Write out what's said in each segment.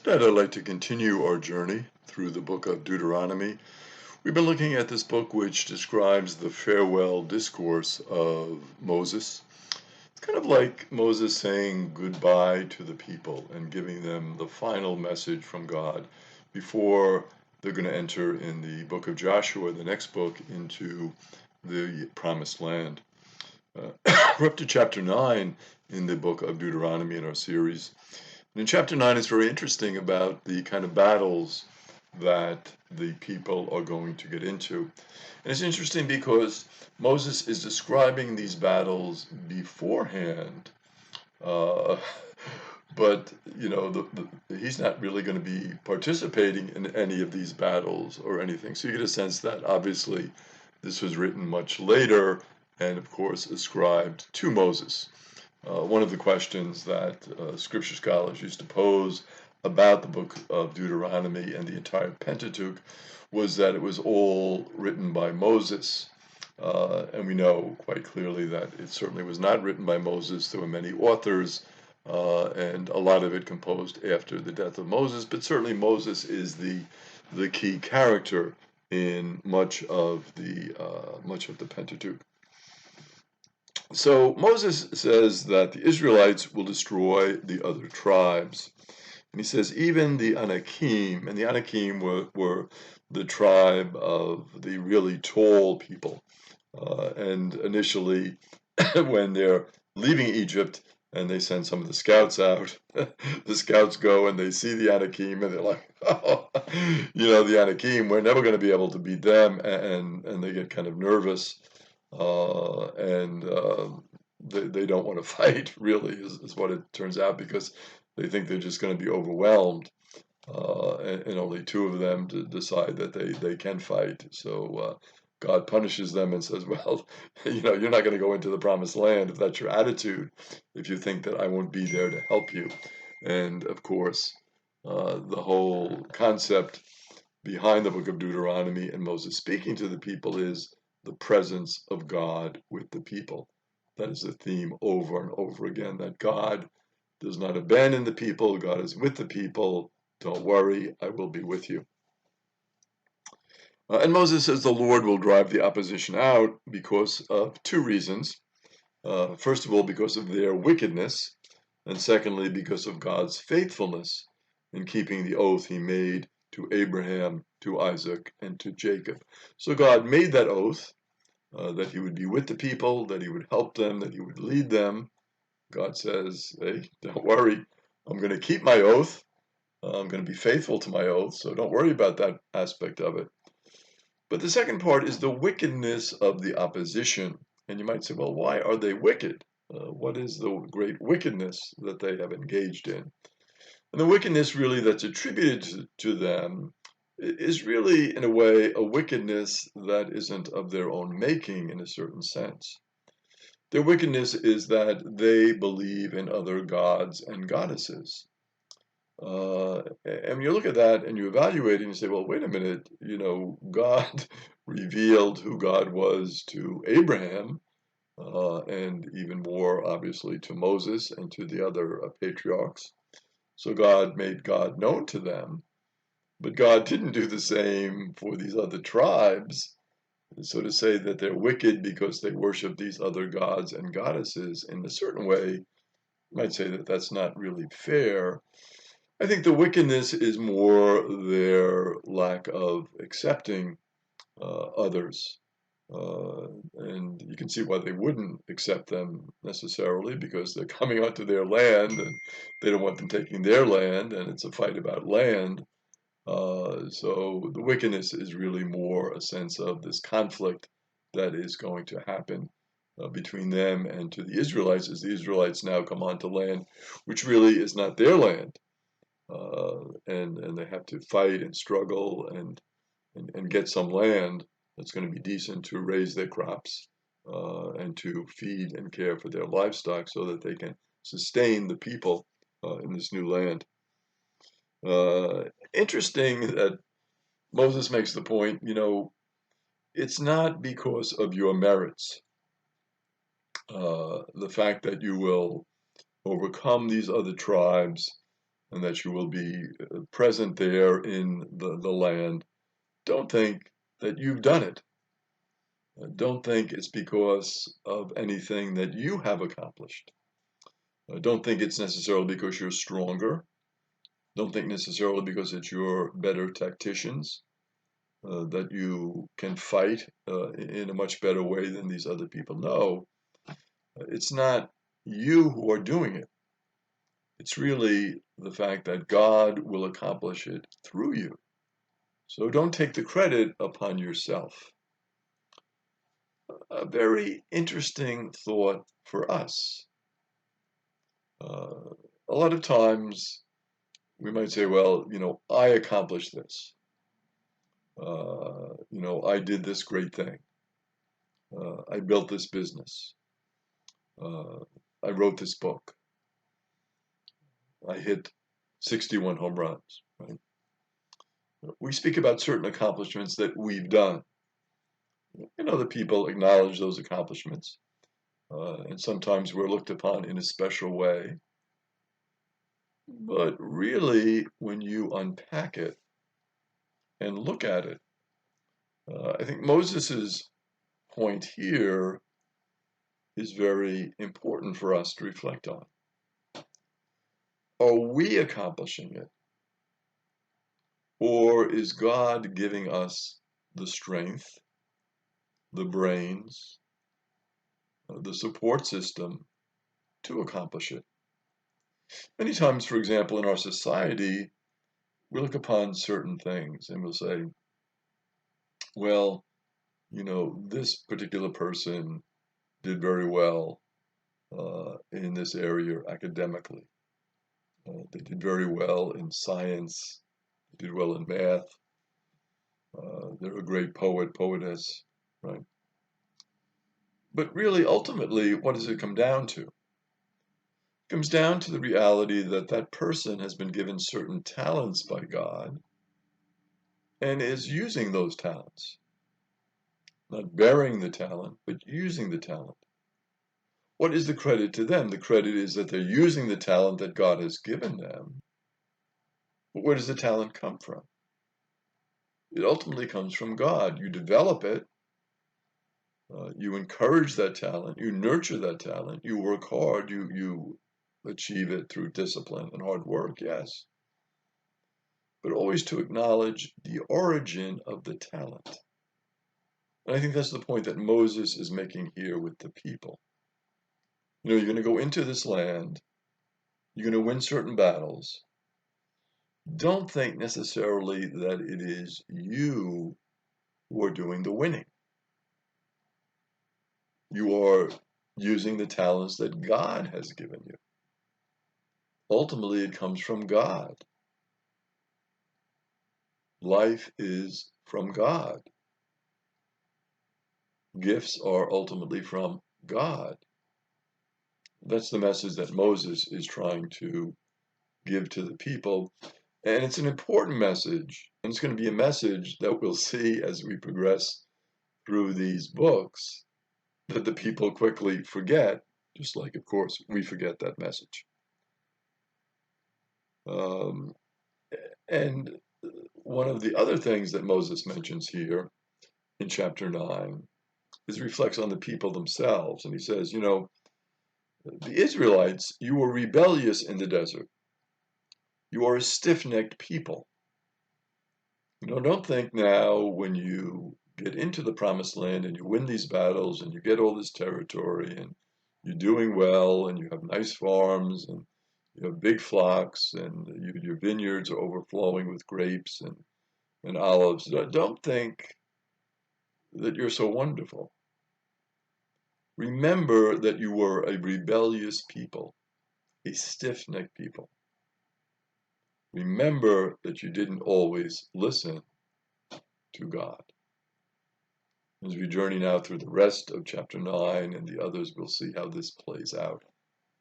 Tonight I'd like to continue our journey through the book of Deuteronomy. We've been looking at this book which describes the farewell discourse of Moses. It's kind of like Moses saying goodbye to the people and giving them the final message from God before they're going to enter in the book of Joshua, the next book, into the promised land. We're up to chapter 9 in the book of Deuteronomy in our series. And in chapter 9, it's very interesting about the kind of battles that the people are going to get into. And it's interesting because Moses is describing these battles beforehand, uh, but he's not really going to be participating in any of these battles or anything. So you get a sense that obviously this was written much later and, of course, ascribed to Moses. One of the questions that scripture scholars used to pose about the book of Deuteronomy and the entire Pentateuch was that it was all written by Moses. And we know quite clearly that it certainly was not written by Moses. There were many authors, and a lot of it composed after the death of Moses. But certainly Moses is the key character in much of the Pentateuch. So Moses says that the Israelites will destroy the other tribes. And he says even the Anakim, and the Anakim were the tribe of the really tall people. And initially, when they're leaving Egypt and they send some of the scouts out, the scouts go and they see the Anakim and they're like, oh, the Anakim, we're never going to be able to beat them. And they get kind of nervous. And they don't want to fight, really, is what it turns out, because they think they're just going to be overwhelmed. And only two of them decide that they can fight. So God punishes them and says, well, you're not going to go into the promised land if that's your attitude, if you think that I won't be there to help you. And of course, the whole concept behind the book of Deuteronomy and Moses speaking to the people is the presence of God with the people. That is the theme over and over again, that God does not abandon the people. God is with the people. Don't worry, I will be with you. And Moses says the Lord will drive the opposition out because of two reasons. First of all, because of their wickedness, and secondly, because of God's faithfulness in keeping the oath he made to Abraham, to Isaac, and to Jacob. So God made that oath that he would be with the people, that he would help them, that he would lead them. God says, hey, don't worry, I'm going to keep my oath. I'm going to be faithful to my oath, so don't worry about that aspect of it. But the second part is the wickedness of the opposition. And you might say, well, why are they wicked? What is the great wickedness that they have engaged in? And the wickedness really that's attributed to them is really, in a way, a wickedness that isn't of their own making in a certain sense. Their wickedness is that they believe in other gods and goddesses. And when you look at that and you evaluate it and you say, well, wait a minute, God revealed who God was to Abraham, and even more, obviously, to Moses and to the other patriarchs. So God made God known to them, but God didn't do the same for these other tribes. So to say that they're wicked because they worship these other gods and goddesses in a certain way, you might say that that's not really fair. I think the wickedness is more their lack of accepting others. And you can see why they wouldn't accept them necessarily, because they're coming onto their land and they don't want them taking their land, and it's a fight about land. So the wickedness is really more a sense of this conflict that is going to happen between them and to the Israelites, as the Israelites now come onto land which really is not their land. And they have to fight and struggle and get some land that's going to be decent to raise their crops and to feed and care for their livestock so that they can sustain the people in this new land. Interesting that Moses makes the point, it's not because of your merits, the fact that you will overcome these other tribes and that you will be present there in the land, don't think that you've done it. Don't think it's because of anything that you have accomplished. Don't think it's necessarily because you're stronger. Don't think necessarily because it's you're better tacticians, that you can fight in a much better way than these other people. No, it's not you who are doing it. It's really the fact that God will accomplish it through you. So don't take the credit upon yourself. A very interesting thought for us. A lot of times we might say, well, I accomplished this. I did this great thing. I built this business. I wrote this book. I hit 61 home runs, right? We speak about certain accomplishments that we've done. Other people acknowledge those accomplishments. And sometimes we're looked upon in a special way. But really, when you unpack it and look at it, I think Moses's point here is very important for us to reflect on. Are we accomplishing it? Or is God giving us the strength, the brains, the support system to accomplish it? Many times, for example, in our society, we look upon certain things and we'll say, well, this particular person did very well in this area academically. They did very well in science. They did well in math. They're a great poet, poetess, right? But really, ultimately, what does it come down to? It comes down to the reality that that person has been given certain talents by God and is using those talents. Not bearing the talent, but using the talent. What is the credit to them? The credit is that they're using the talent that God has given them. But where does the talent come from? It ultimately comes from God. You develop it. You encourage that talent. You nurture that talent. You work hard. You achieve it through discipline and hard work, yes. But always to acknowledge the origin of the talent. And I think that's the point that Moses is making here with the people. You're going to go into this land. You're going to win certain battles. Don't think necessarily that it is you who are doing the winning. You are using the talents that God has given you. Ultimately, it comes from God. Life is from God. Gifts are ultimately from God. That's the message that Moses is trying to give to the people. And it's an important message. And it's going to be a message that we'll see as we progress through these books that the people quickly forget, just like, of course, we forget that message. And one of the other things that Moses mentions here in chapter 9 is reflects on the people themselves. And he says, the Israelites, you were rebellious in the desert. You are a stiff-necked people. Don't think now when you get into the promised land and you win these battles and you get all this territory and you're doing well and you have nice farms and you have big flocks and your vineyards are overflowing with grapes and olives. Don't think that you're so wonderful. Remember that you were a rebellious people, a stiff-necked people. Remember that you didn't always listen to God. As we journey now through the rest of chapter 9 and the others, we'll see how this plays out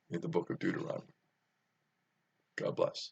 in the book of Deuteronomy. God bless.